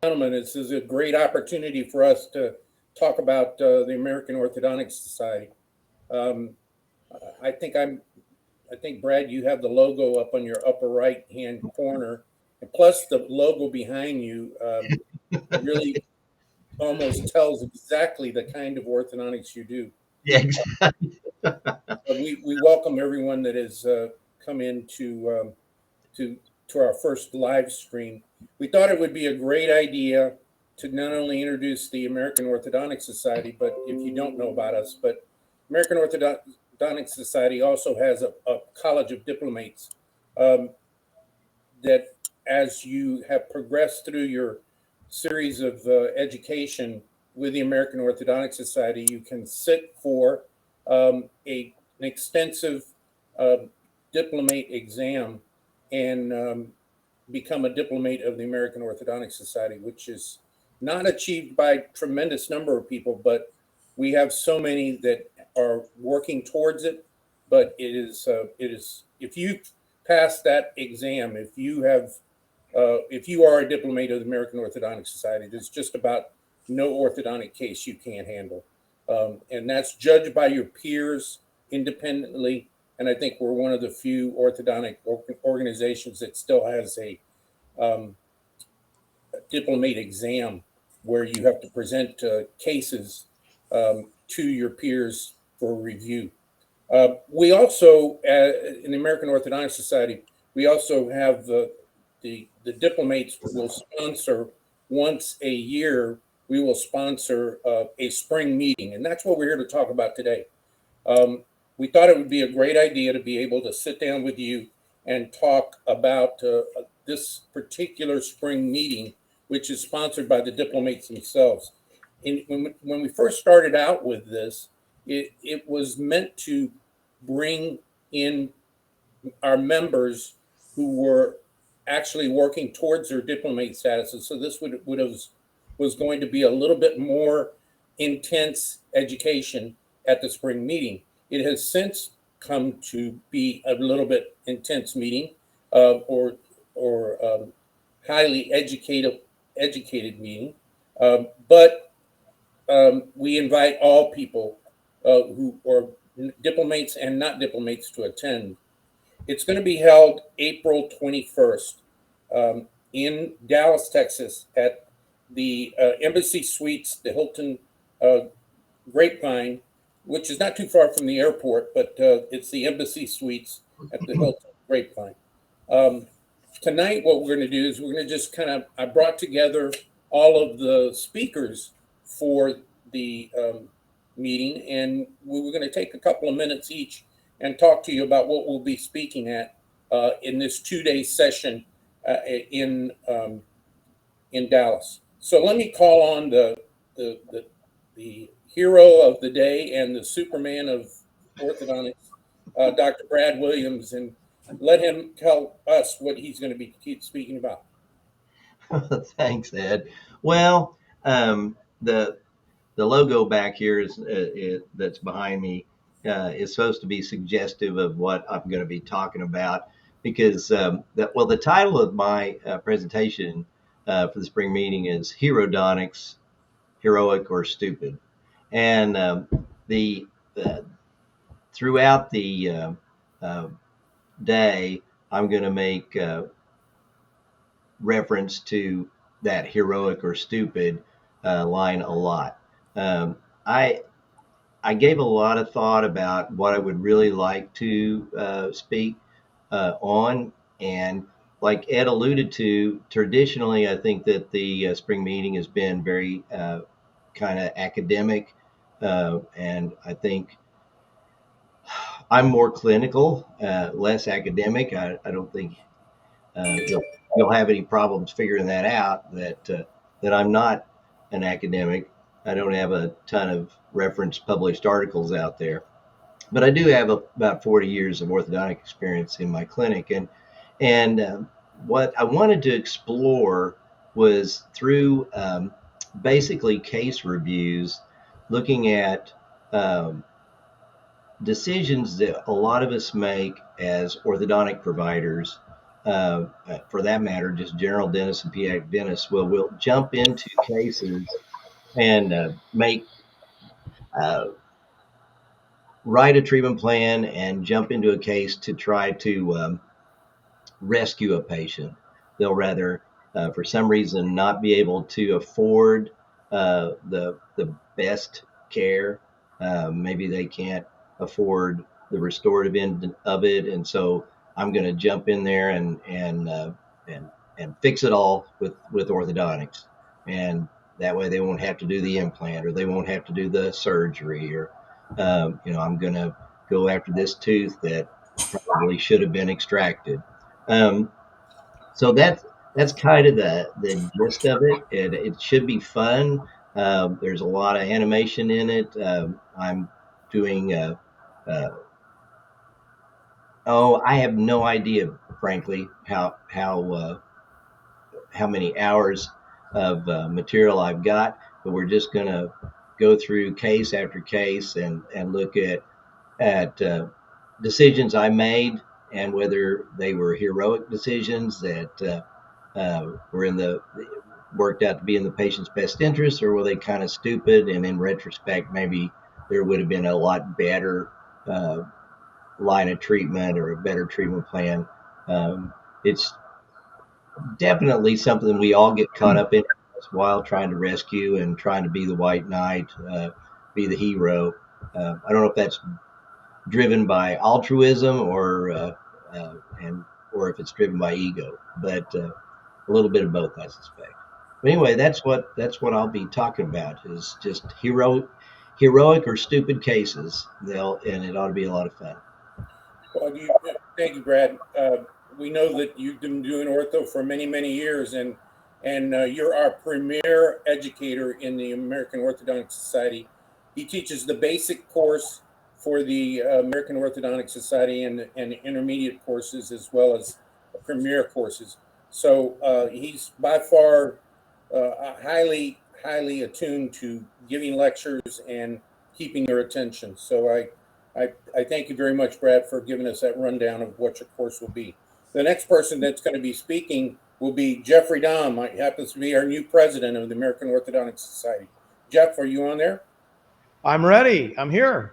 Gentlemen, this is a great opportunity for us to talk about the American Orthodontic Society. Um, I think Brad, you have the logo up on your upper right hand corner, and plus the logo behind you really almost tells exactly the kind of orthodontics you do. Yeah, exactly. We welcome everyone that has come in to our first live stream. We thought it would be a great idea to not only introduce the American Orthodontic Society, but if you don't know about us, but American Orthodontic Society also has a College of Diplomates that, as you have progressed through your series of education with the American Orthodontic Society, you can sit for an extensive uh, diplomate exam and become a diplomate of the American Orthodontic Society, which is not achieved by a tremendous number of people, but we have so many that are working towards it. But it is if you pass that exam, if you are a diplomate of the American Orthodontic Society, there's just about no orthodontic case you can't handle, and that's judged by your peers independently. And I think we're one of the few orthodontic organizations that still has um, a diplomate exam where you have to present cases to your peers for review. We also, in the American Orthodontic Society, we also have the diplomates will sponsor once a year. We will sponsor a spring meeting, and that's what we're here to talk about today. Um, we thought it would be a great idea to be able to sit down with you and talk about this particular spring meeting, which is sponsored by the diplomates themselves. When we first started out with this, it was meant to bring in our members who were actually working towards their diplomate statuses. So this would have was going to be a little bit more intense education at the spring meeting. It has since come to be a little bit intense meeting, or highly educated meeting, but we invite all people who are diplomates and not diplomates to attend. It's going to be held April 21st in Dallas, Texas, at the Embassy Suites, the Hilton uh, Grapevine, which is not too far from the airport, but it's the Embassy Suites at the Hilton Grapevine. Um, Tonight, what we're going to do is we're going to just I brought together all of the speakers for the meeting, and we were going to take a couple of minutes each and talk to you about what we'll be speaking at in this 2 day session uh, in um, in Dallas. So let me call on the, the, the hero of the day and the Superman of orthodontics, Dr. Brad Williams, and let him tell us what he's going to be speaking about. Thanks, Ed. Well, the logo back here that's behind me is supposed to be suggestive of what I'm going to be talking about because the title of my presentation for the spring meeting is Herodontics, Heroic or Stupid, and the throughout the uh, day I'm going to make reference to that heroic or stupid line a lot. Um, I I gave a lot of thought about what I would really like to speak on, and like Ed alluded to, traditionally I think that the spring meeting has been very kind of academic, and I think I'm more clinical, less academic. I don't think you'll have any problems figuring that out. That I'm not an academic. I don't have a ton of reference published articles out there, but I do have about 40 years of orthodontic experience in my clinic, and what I wanted to explore was through basically case reviews, looking at decisions that a lot of us make as orthodontic providers for that matter, just general dentists and pediatric dentists, will jump into cases and uh, write a treatment plan and jump into a case to try to rescue a patient. They'll rather, for some reason, not be able to afford the best care. Maybe they can't afford the restorative end of it, and so I'm going to jump in there and and fix it all with orthodontics, and that way they won't have to do the implant or they won't have to do the surgery or I'm going to go after this tooth that probably should have been extracted. Um, so that's kind of the gist of it. It should be fun. There's a lot of animation in it. I'm doing. Uh, I have no idea, frankly, how many hours of material I've got. But we're just going to go through case after case and look at decisions I made and whether they were heroic decisions that were worked out to be in the patient's best interest, or were they kind of stupid? And in retrospect, maybe there would have been a lot better uh, line of treatment or a better treatment plan. It's definitely something we all get caught up in while trying to rescue and trying to be the white knight, be the hero. I don't know if that's driven by altruism or if it's driven by ego, but a little bit of both, I suspect. But anyway, that's what I'll be talking about is just heroic or stupid cases. And it ought to be a lot of fun. Well, thank you, Brad. We know that you've been doing ortho for many, many years, and you're our premier educator in the American Orthodontic Society. He teaches the basic course for the American Orthodontic Society and intermediate courses as well as premier courses. So he's by far highly attuned to giving lectures and keeping your attention. So I thank you very much, Brad, for giving us that rundown of what your course will be. The next person that's going to be speaking will be Jeffrey Dahm. He happens to be our new president of the American Orthodontic Society. Jeff, are you on there? I'm ready. I'm here.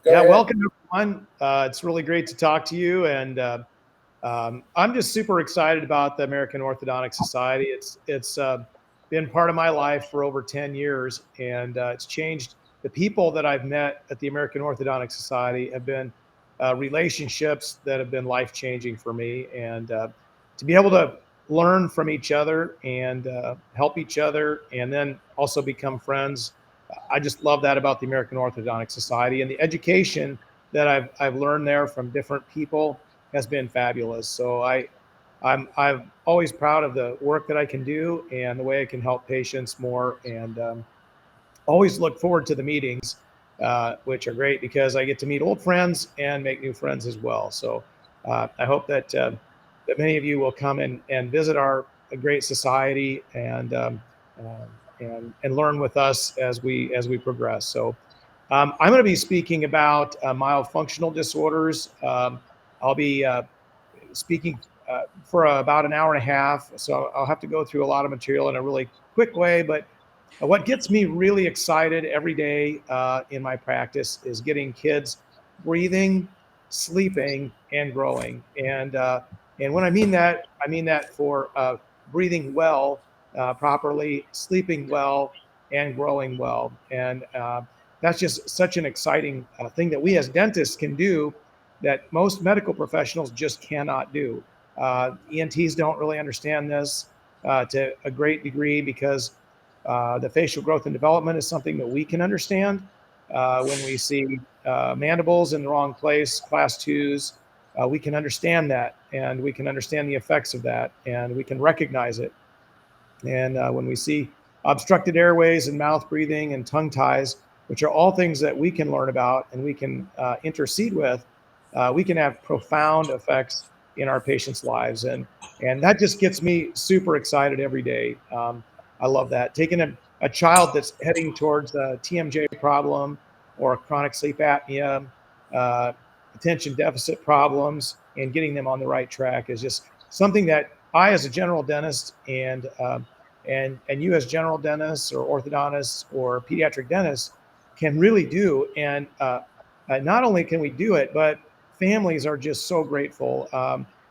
Go ahead. Welcome everyone. It's really great to talk to you, and I'm just super excited about the American Orthodontic Society. It's been part of my life for over 10 years, and it's changed. The people that I've met at the American Orthodontic Society have been relationships that have been life-changing for me, and to be able to learn from each other and help each other, and then also become friends. I just love that about the American Orthodontic Society, and the education that I've learned there from different people has been fabulous. So I'm always proud of the work that I can do and the way I can help patients more, and always look forward to the meetings, which are great because I get to meet old friends and make new friends as well. So I hope that many of you will come and visit our great society and learn with us as we progress. So I'm going to be speaking about mild functional disorders. I'll be speaking for about an hour and a half, so I'll have to go through a lot of material in a really quick way. But what gets me really excited every day in my practice is getting kids breathing, sleeping, and growing. And when I mean that for breathing well, properly, sleeping well, and growing well. And that's just such an exciting thing that we as dentists can do that most medical professionals just cannot do. ENTs don't really understand this to a great degree because the facial growth and development is something that we can understand. When we see mandibles in the wrong place, class 2s, we can understand that, and we can understand the effects of that, and we can recognize it. And when we see obstructed airways and mouth breathing and tongue ties, which are all things that we can learn about and we can intercede with, we can have profound effects in our patients' lives. And that just gets me super excited every day. I love that. Taking a child that's heading towards a TMJ problem or a chronic sleep apnea, attention deficit problems, and getting them on the right track is just something that I, as a general dentist, and you as general dentists or orthodontists or pediatric dentists can really do. And not only can we do it, but families are just so grateful.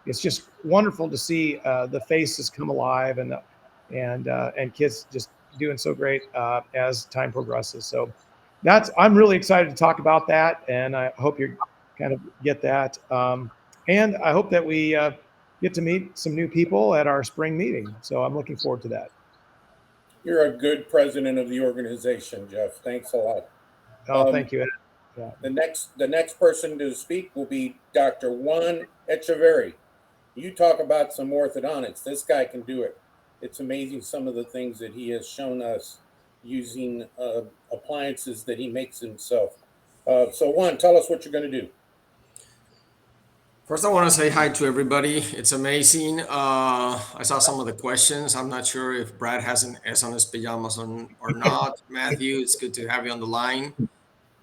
It's just wonderful to see the faces come alive, and kids just doing so great as time progresses. So I'm really excited to talk about that, and I hope you kind of get that. And I hope that we get to meet some new people at our spring meeting. So I'm looking forward to that. You're a good president of the organization, Jeff. Thanks a lot. Oh, Um, thank you, Ed. Yeah. the next person to speak will be Dr. Juan Echeverri. You talk about some orthodontics. This guy can do it. It's amazing some of the things that he has shown us using appliances that he makes himself. So Juan, tell us what you're going to do. First, I want to say hi to everybody. It's amazing. I saw some of the questions. I'm not sure if Brad has an S on his pajamas or not. Matthew, it's good to have you on the line.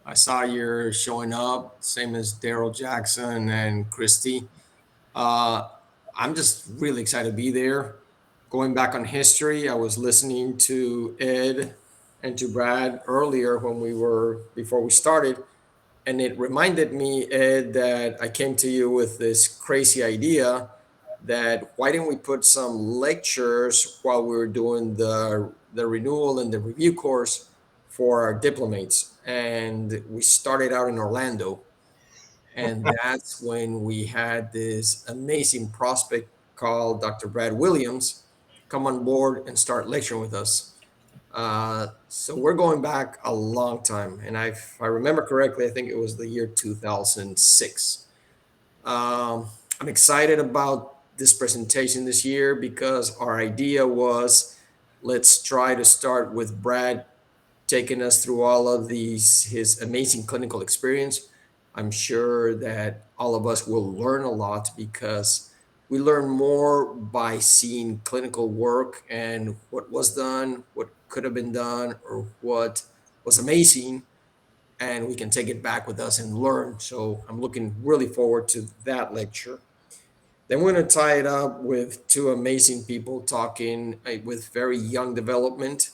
I saw you're showing up, same as Daryl Jackson and Christy. Uh, I'm just really excited to be there. Going back on history, I was listening to Ed and to Brad earlier before we started, and it reminded me, Ed, that I came to you with this crazy idea that why didn't we put some lectures while we were doing the renewal and the review course for our diplomates? And we started out in Orlando, and that's when we had this amazing prospect called Dr. Brad Williams come on board and start lecturing with us. So we're going back a long time, and if I remember correctly, I think it was the year 2006. I'm excited about this presentation this year because our idea was let's try to start with Brad taking us through all of his amazing clinical experience. I'm sure that all of us will learn a lot because we learn more by seeing clinical work and what was done, what could have been done, or what was amazing, and we can take it back with us and learn. So I'm looking really forward to that lecture. Then we're going to tie it up with two amazing people talking with very young development.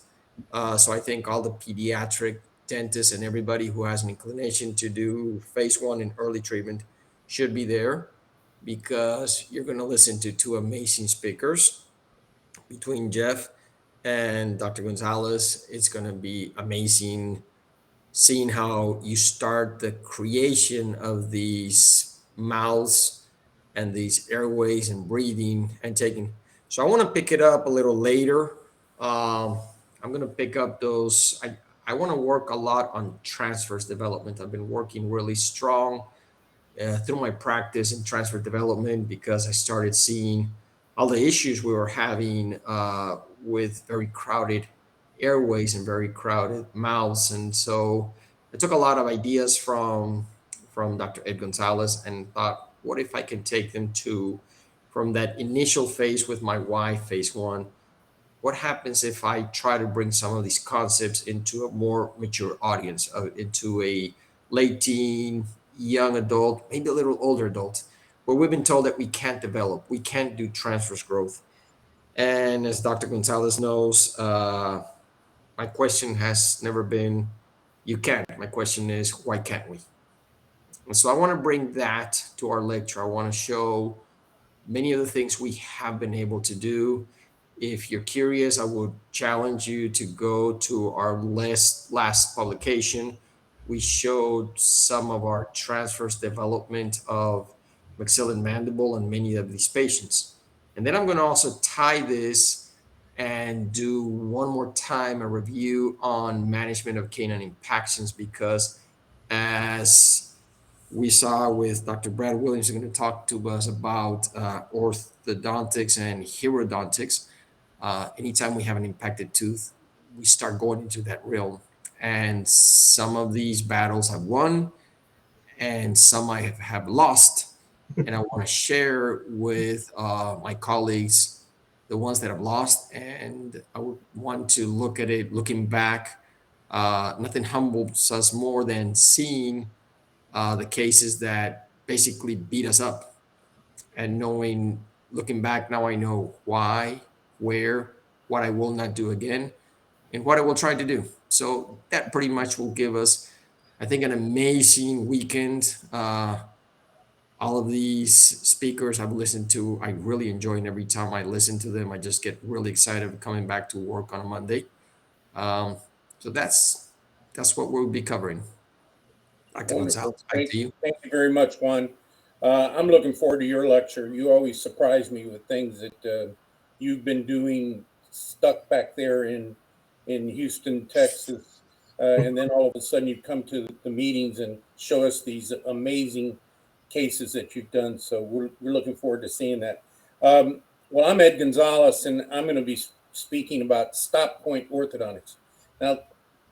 So I think all the pediatric dentists and everybody who has an inclination to do phase one in early treatment should be there because you're going to listen to two amazing speakers between Jeff and Dr. Gonzalez. It's going to be amazing seeing how you start the creation of these mouths and these airways and breathing and taking. So I want to pick it up a little later. I'm going to pick up those. I want to work a lot on transfers development. I've been working really strong through my practice in transfer development because I started seeing all the issues we were having with very crowded airways and very crowded mouths. And so I took a lot of ideas from Dr. Ed Gonzalez and thought, what if I can take them to from that initial phase with my wife, phase one? What happens if I try to bring some of these concepts into a more mature audience, into a late teen, young adult, maybe a little older adult, where we've been told that we can't develop, we can't do transverse growth. And as Dr. Gonzalez knows, my question has never been, you can't. My question is, why can't we? And so I want to bring that to our lecture. I want to show many of the things we have been able to do. If you're curious, I would challenge you to go to our last publication. We showed some of our transverse development of maxilla and mandible in many of these patients. And then I'm going to also tie this and do one more time a review on management of canine impactions because as we saw with Dr. Brad Williams, who's going to talk to us about orthodontics and herodontics. Anytime we have an impacted tooth, we start going into that realm. And some of these battles I've won, and some I have lost. And I want to share with my colleagues the ones that I've lost. And I would want to look at it looking back. Nothing humbles us more than seeing the cases that basically beat us up and knowing looking back now, I know why, where, what I will not do again, and what I will try to do. So that pretty much will give us, I think, an amazing weekend. All of these speakers I've listened to, I really enjoy, and every time I listen to them, I just get really excited coming back to work on a Monday. Um, so that's what we'll be covering. Dr. Wonderful. Gonzalez, back to you. Thank you very much, Juan. I'm looking forward to your lecture. You always surprise me with things that you've been doing stuck back there in Houston, Texas. And then all of a sudden you come to the meetings and show us these amazing cases that you've done. So we're looking forward to seeing that. Well, I'm Ed Gonzalez, and I'm going to be speaking about stop point orthodontics. Now,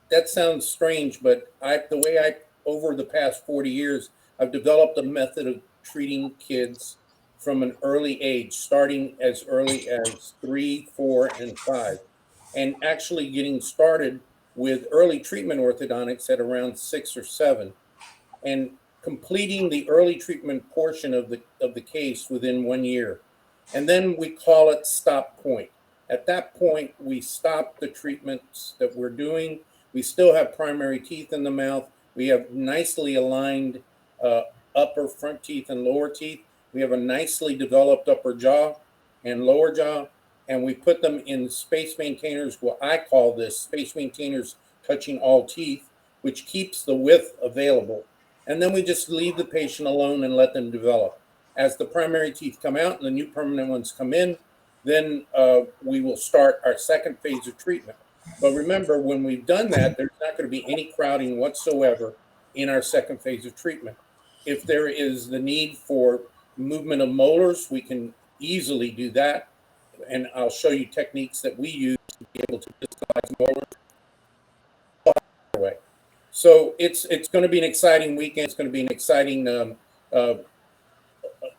that sounds strange, but the way I over the past 40 years, I've developed a method of treating kids from an early age, starting as early as 3, 4, and 5, and actually getting started with early treatment orthodontics at around 6 or 7, and completing the early treatment portion of the case within 1 year. And then we call it stop point. At that point, we stop the treatments that we're doing. We still have primary teeth in the mouth. We have nicely aligned upper front teeth and lower teeth. We have a nicely developed upper jaw and lower jaw, and we put them in space maintainers. What I call this space maintainers touching all teeth, which keeps the width available. And then we just leave the patient alone and let them develop. As the primary teeth come out and the new permanent ones come in, then we will start our second phase of treatment. But remember, when we've done that, there's not going to be any crowding whatsoever in our second phase of treatment. If there is the need for movement of molars, we can easily do that. And I'll show you techniques that we use to be able to distalize molars. So it's going to be an exciting weekend. It's going to be an exciting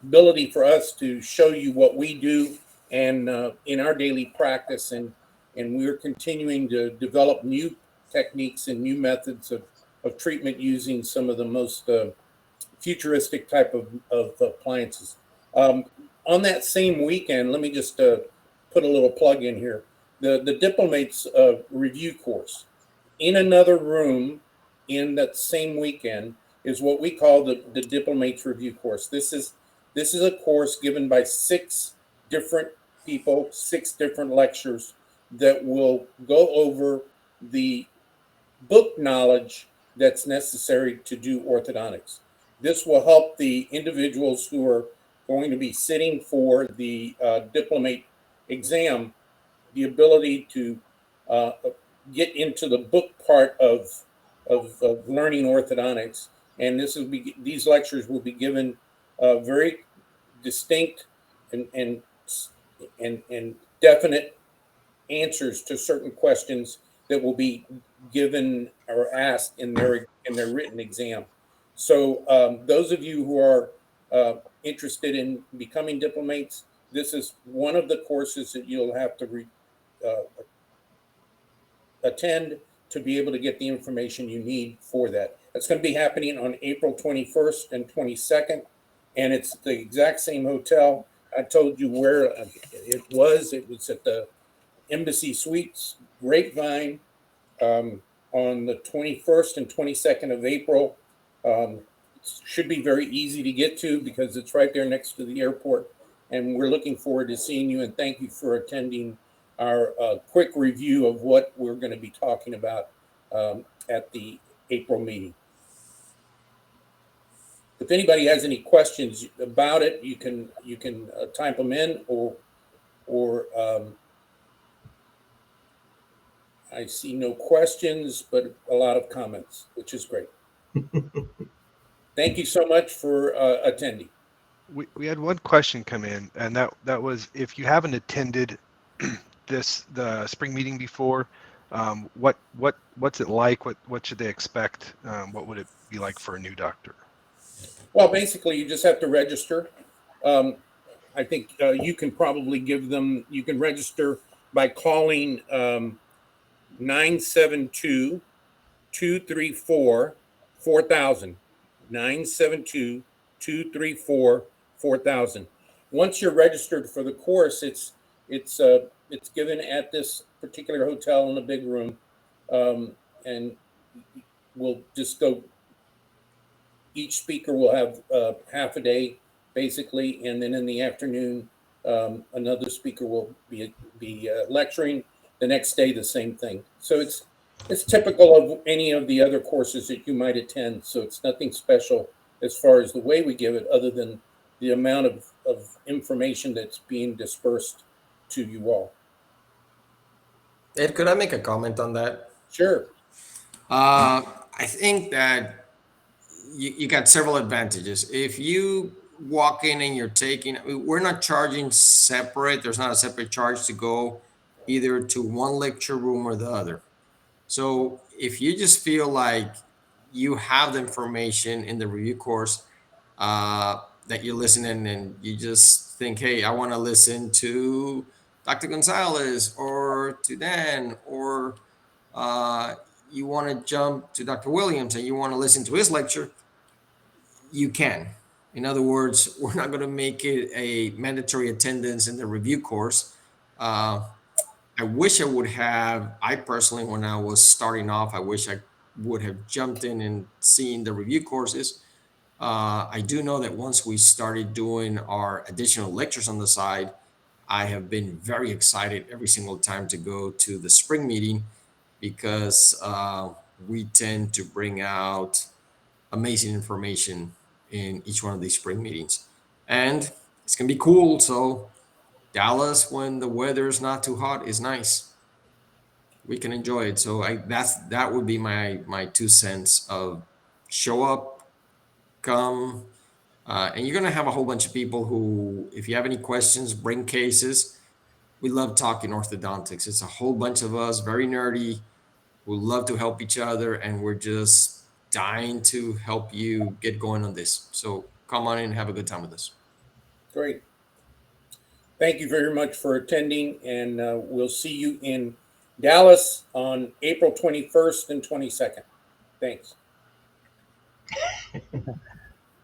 ability for us to show you what we do and in our daily practice, and we're continuing to develop new techniques and new methods of treatment using some of the most futuristic type of appliances. On that same weekend, let me just put a little plug in here. The Diplomates review course. In another room in that same weekend is what we call the Diplomates review course. This is a course given by 6 different people, 6 different lectures that will go over the book knowledge that's necessary to do orthodontics. This will help the individuals who are going to be sitting for the diplomate exam the ability to get into the book part of learning orthodontics. And these lectures will be given very distinct and definite answers to certain questions that will be given or asked in their written exam. So those of you who are interested in becoming diplomates, this is one of the courses that you'll have to attend to be able to get the information you need for that. It's going to be happening on April 21st and 22nd, and it's the exact same hotel. I told you where it was. It was at the Embassy Suites, Grapevine, on the 21st and 22nd of April. Should be very easy to get to because it's right there next to the airport. And we're looking forward to seeing you, and thank you for attending our quick review of what we're going to be talking about at the April meeting. If anybody has any questions about it, you can type them in, or I see no questions, but a lot of comments, which is great. Thank you so much for attending. We had one question come in, and that was, if you haven't attended the spring meeting before, what's it like? What should they expect? What would it be like for a new doctor? Well, basically, you just have to register. I think you can probably you can register by calling 972-234-4000. 972-234-4000. once you're registered for the course, it's given at this particular hotel in a big room, and we'll just go. Each speaker will have half a day, basically, and then in the afternoon, another speaker will be lecturing. The next day, the same thing. So it's typical of any of the other courses that you might attend. So it's nothing special as far as the way we give it, other than the amount of information that's being dispersed to you all. Ed, could I make a comment on that? Sure. I think that you got several advantages. If you walk in and you're taking, we're not charging separate. There's not a separate charge to go either to one lecture room or the other. So if you just feel like you have the information in the review course that you're listening and you just think, hey, I want to listen to Dr. Gonzalez or to Dan, or you want to jump to Dr. Williams and you want to listen to his lecture, you can. In other words, we're not going to make it a mandatory attendance in the review course. I wish I would have, I personally, when I was starting off, I wish I would have jumped in and seen the review courses. I do know that once we started doing our additional lectures on the side, I have been very excited every single time to go to the spring meeting, because we tend to bring out amazing information in each one of these spring meetings. And it's going to be cool. So Dallas, when the weather is not too hot, is nice. We can enjoy it. So that would be my 2 cents of show up, come, and you're gonna have a whole bunch of people who, if you have any questions, bring cases. We love talking orthodontics. It's a whole bunch of us, very nerdy. We love to help each other, and we're just dying to help you get going on this. So come on in and have a good time with us. Great. Thank you very much for attending, and we'll see you in Dallas on April 21st and 22nd. Thanks.